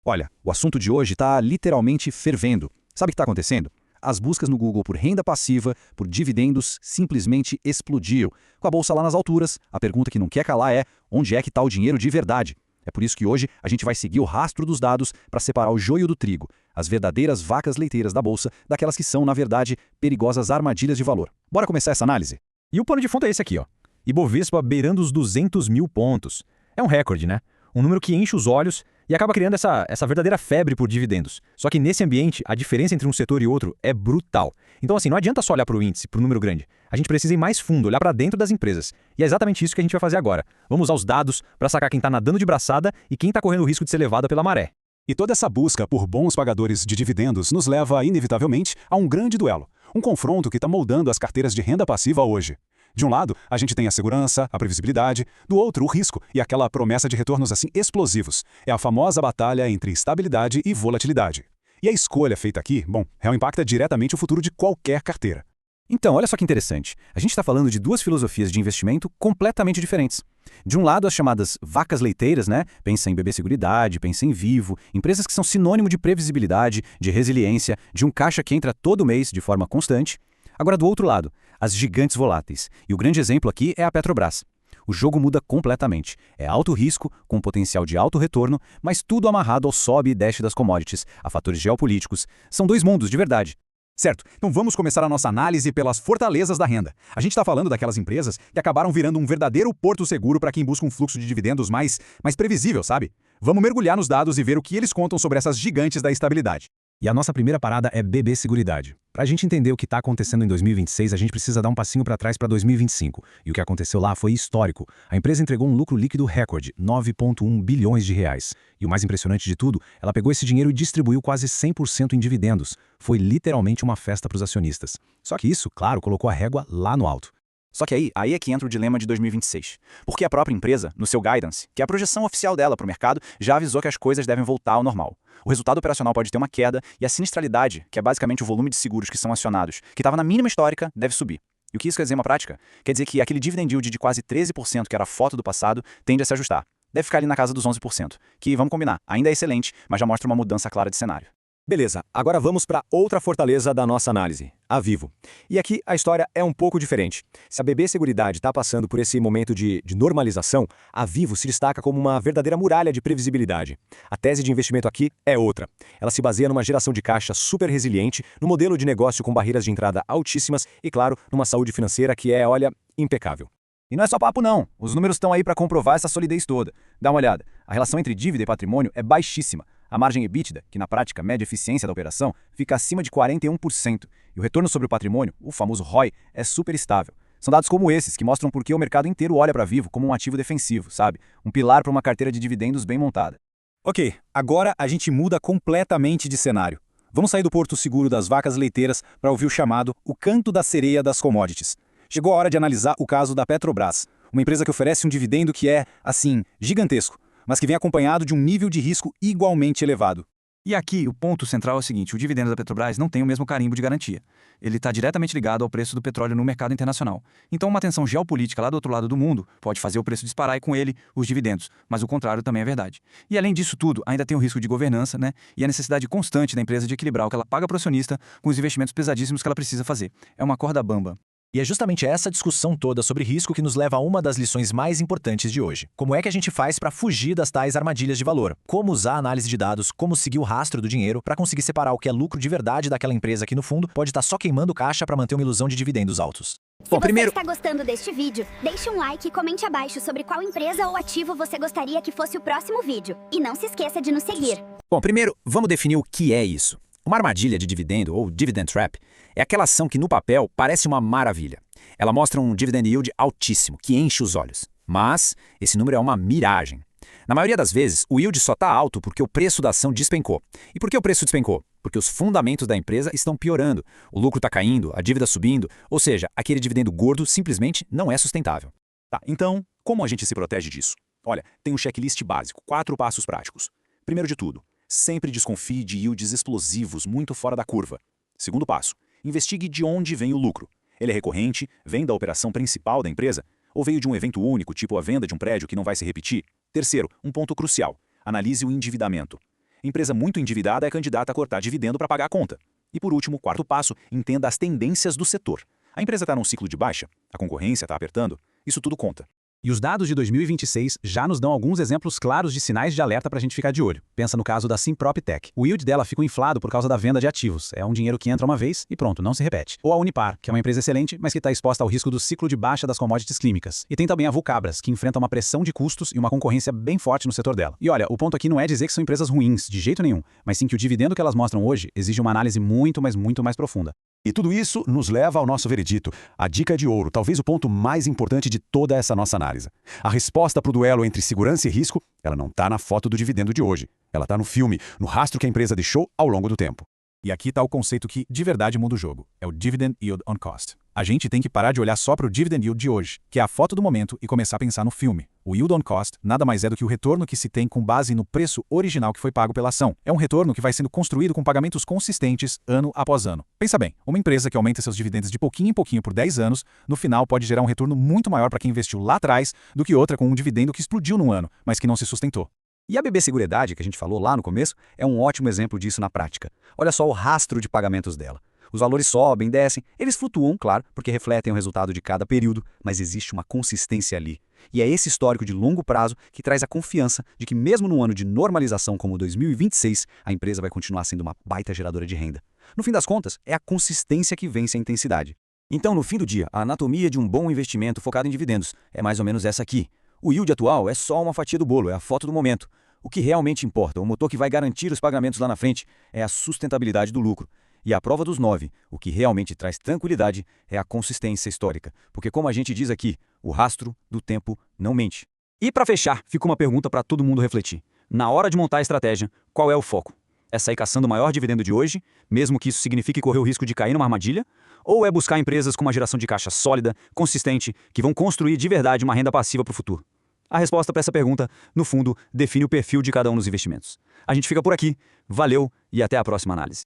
Olha, o assunto de hoje está literalmente fervendo. Sabe o que está acontecendo? As buscas no Google por renda passiva, por dividendos, simplesmente explodiu. Com a bolsa lá nas alturas, a pergunta que não quer calar é: onde é que está o dinheiro de verdade? É por isso que hoje a gente vai seguir o rastro dos dados para separar o joio do trigo, as verdadeiras vacas leiteiras da bolsa, daquelas que são, na verdade, perigosas armadilhas de valor. Bora começar essa análise? E o pano de fundo é esse aqui, ó. Ibovespa beirando os 200 mil pontos. É um recorde, né? Um número que enche os olhos e acaba criando essa verdadeira febre por dividendos. Só que nesse ambiente, a diferença entre um setor e outro é brutal. Então, assim, não adianta só olhar para o índice, para o número grande. A gente precisa ir mais fundo, olhar para dentro das empresas. E é exatamente isso que a gente vai fazer agora. Vamos usar os dados para sacar quem está nadando de braçada e quem está correndo o risco de ser levado pela maré. E toda essa busca por bons pagadores de dividendos nos leva, inevitavelmente, a um grande duelo. Um confronto que está moldando as carteiras de renda passiva hoje. De um lado, a gente tem a segurança, a previsibilidade, do outro, o risco e aquela promessa de retornos assim explosivos. É a famosa batalha entre estabilidade e volatilidade. E a escolha feita aqui, ela impacta diretamente o futuro de qualquer carteira. Então, olha só que interessante. A gente está falando de duas filosofias de investimento completamente diferentes. De um lado, as chamadas vacas leiteiras, né? Pensa em BB Seguridade, pensa em Vivo, empresas que são sinônimo de previsibilidade, de resiliência, de um caixa que entra todo mês de forma constante. Agora, do outro lado, as gigantes voláteis. E o grande exemplo aqui é a Petrobras. O jogo muda completamente. É alto risco, com potencial de alto retorno, mas tudo amarrado ao sobe e desce das commodities, a fatores geopolíticos. São dois mundos, de verdade. Certo, então vamos começar a nossa análise pelas fortalezas da renda. A gente está falando daquelas empresas que acabaram virando um verdadeiro porto seguro para quem busca um fluxo de dividendos mais previsível, sabe? Vamos mergulhar nos dados e ver o que eles contam sobre essas gigantes da estabilidade. E a nossa primeira parada é BB Seguridade. Para a gente entender o que está acontecendo em 2026, a gente precisa dar um passinho para trás para 2025. E o que aconteceu lá foi histórico. A empresa entregou um lucro líquido recorde, 9,1 bilhões de reais. E o mais impressionante de tudo, ela pegou esse dinheiro e distribuiu quase 100% em dividendos. Foi literalmente uma festa para os acionistas. Só que isso, claro, colocou a régua lá no alto. Só que aí é que entra o dilema de 2026. Porque a própria empresa, no seu guidance, que é a projeção oficial dela para o mercado, já avisou que as coisas devem voltar ao normal. O resultado operacional pode ter uma queda e a sinistralidade, que é basicamente o volume de seguros que são acionados, que estava na mínima histórica, deve subir. E o que isso quer dizer na prática? Quer dizer que aquele dividend yield de quase 13%, que era a foto do passado, tende a se ajustar. Deve ficar ali na casa dos 11%, que, vamos combinar, ainda é excelente, mas já mostra uma mudança clara de cenário. Beleza, agora vamos para outra fortaleza da nossa análise, a Vivo. E aqui a história é um pouco diferente. Se a BB Seguridade está passando por esse momento de normalização, a Vivo se destaca como uma verdadeira muralha de previsibilidade. A tese de investimento aqui é outra. Ela se baseia numa geração de caixa super resiliente, num modelo de negócio com barreiras de entrada altíssimas e, claro, numa saúde financeira que é, olha, impecável. E não é só papo não, os números estão aí para comprovar essa solidez toda. Dá uma olhada, a relação entre dívida e patrimônio é baixíssima. A margem EBITDA, que na prática mede a eficiência da operação, fica acima de 41%. E o retorno sobre o patrimônio, o famoso ROI, é super estável. São dados como esses que mostram por que o mercado inteiro olha para Vivo como um ativo defensivo, sabe? Um pilar para uma carteira de dividendos bem montada. Ok, agora a gente muda completamente de cenário. Vamos sair do porto seguro das vacas leiteiras para ouvir o chamado o canto da sereia das commodities. Chegou a hora de analisar o caso da Petrobras, uma empresa que oferece um dividendo que é, assim, gigantesco, mas que vem acompanhado de um nível de risco igualmente elevado. E aqui o ponto central é o seguinte: o dividendo da Petrobras não tem o mesmo carimbo de garantia. Ele está diretamente ligado ao preço do petróleo no mercado internacional. Então uma tensão geopolítica lá do outro lado do mundo pode fazer o preço disparar e com ele os dividendos, mas o contrário também é verdade. E além disso tudo, ainda tem o risco de governança, né? E a necessidade constante da empresa de equilibrar o que ela paga para o acionista com os investimentos pesadíssimos que ela precisa fazer. É uma corda bamba. E é justamente essa discussão toda sobre risco que nos leva a uma das lições mais importantes de hoje. Como é que a gente faz para fugir das tais armadilhas de valor? Como usar a análise de dados, como seguir o rastro do dinheiro para conseguir separar o que é lucro de verdade daquela empresa que, no fundo, pode estar só queimando caixa para manter uma ilusão de dividendos altos. Se você está gostando deste vídeo, deixe um like e comente abaixo sobre qual empresa ou ativo você gostaria que fosse o próximo vídeo. E não se esqueça de nos seguir. Bom, primeiro, vamos definir o que é isso. Uma armadilha de dividendo, ou dividend trap, é aquela ação que no papel parece uma maravilha. Ela mostra um dividend yield altíssimo, que enche os olhos. Mas esse número é uma miragem. Na maioria das vezes, o yield só está alto porque o preço da ação despencou. E por que o preço despencou? Porque os fundamentos da empresa estão piorando. O lucro está caindo, a dívida subindo, ou seja, aquele dividendo gordo simplesmente não é sustentável. Tá, então, como a gente se protege disso? Olha, tem um checklist básico, 4 passos práticos. Primeiro de tudo, sempre desconfie de yields explosivos muito fora da curva. Segundo passo, investigue de onde vem o lucro. Ele é recorrente, vem da operação principal da empresa, ou veio de um evento único, tipo a venda de um prédio que não vai se repetir? Terceiro, um ponto crucial, analise o endividamento. Empresa muito endividada é candidata a cortar dividendo para pagar a conta. E por último, quarto passo, entenda as tendências do setor. A empresa está num ciclo de baixa, a concorrência está apertando, isso tudo conta. E os dados de 2026 já nos dão alguns exemplos claros de sinais de alerta para a gente ficar de olho. Pensa no caso da Simprop Tech. O yield dela ficou inflado por causa da venda de ativos. É um dinheiro que entra uma vez e pronto, não se repete. Ou a Unipar, que é uma empresa excelente, mas que está exposta ao risco do ciclo de baixa das commodities químicas. E tem também a Vulcabras, que enfrenta uma pressão de custos e uma concorrência bem forte no setor dela. E olha, o ponto aqui não é dizer que são empresas ruins, de jeito nenhum, mas sim que o dividendo que elas mostram hoje exige uma análise muito mais profunda. E tudo isso nos leva ao nosso veredito, a dica de ouro, talvez o ponto mais importante de toda essa nossa análise. A resposta para o duelo entre segurança e risco, ela não está na foto do dividendo de hoje. Ela está no filme, no rastro que a empresa deixou ao longo do tempo. E aqui está o conceito que de verdade muda o jogo. É o Dividend Yield on Cost. A gente tem que parar de olhar só para o Dividend Yield de hoje, que é a foto do momento, e começar a pensar no filme. O Yield on Cost nada mais é do que o retorno que se tem com base no preço original que foi pago pela ação. É um retorno que vai sendo construído com pagamentos consistentes ano após ano. Pensa bem, uma empresa que aumenta seus dividendos de pouquinho em pouquinho por 10 anos, no final pode gerar um retorno muito maior para quem investiu lá atrás do que outra com um dividendo que explodiu num ano, mas que não se sustentou. E a BB Seguridade, que a gente falou lá no começo, é um ótimo exemplo disso na prática. Olha só o rastro de pagamentos dela. Os valores sobem, descem, eles flutuam, claro, porque refletem o resultado de cada período, mas existe uma consistência ali. E é esse histórico de longo prazo que traz a confiança de que mesmo num ano de normalização como 2026, a empresa vai continuar sendo uma baita geradora de renda. No fim das contas, é a consistência que vence a intensidade. Então, no fim do dia, a anatomia de um bom investimento focado em dividendos é mais ou menos essa aqui. O yield atual é só uma fatia do bolo, é a foto do momento. O que realmente importa, o motor que vai garantir os pagamentos lá na frente, é a sustentabilidade do lucro. E a prova dos 9, o que realmente traz tranquilidade, é a consistência histórica. Porque como a gente diz aqui, o rastro do tempo não mente. E para fechar, fica uma pergunta para todo mundo refletir. Na hora de montar a estratégia, qual é o foco? É sair caçando o maior dividendo de hoje, mesmo que isso signifique correr o risco de cair numa armadilha? Ou é buscar empresas com uma geração de caixa sólida, consistente, que vão construir de verdade uma renda passiva para o futuro? A resposta para essa pergunta, no fundo, define o perfil de cada um dos investimentos. A gente fica por aqui. Valeu e até a próxima análise.